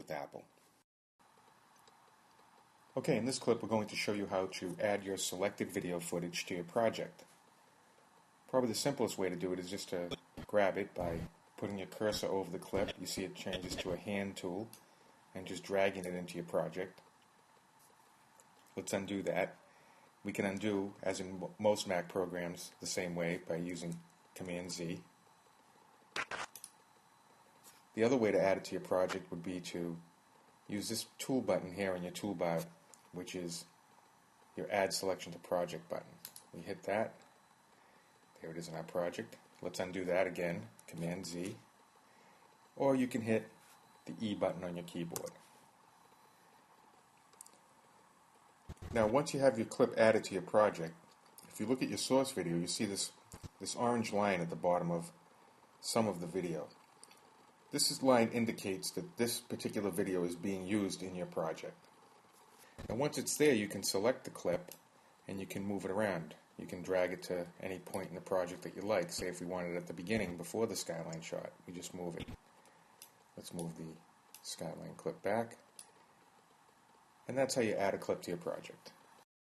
with Apple. Okay, in this clip we're going to show you how to add your selected video footage to your project. Probably the simplest way to do it is just to grab it by putting your cursor over the clip. You see it changes to a hand tool, and just dragging it into your project. Let's undo that. We can undo, as in most Mac programs, the same way by using Command Z. The other way to add it to your project would be to use this tool button here on your toolbar, which is your Add Selection to Project button. We hit that. There it is in our project. Let's undo that again, Command Z. Or you can hit the E button on your keyboard. Now, once you have your clip added to your project, if you look at your source video, you see this orange line at the bottom of some of the video. This line indicates that this particular video is being used in your project. And once it's there, you can select the clip and you can move it around. You can drag it to any point in the project that you like. Say if we want it at the beginning, before the skyline shot, we just move it. Let's move the skyline clip back. And that's how you add a clip to your project.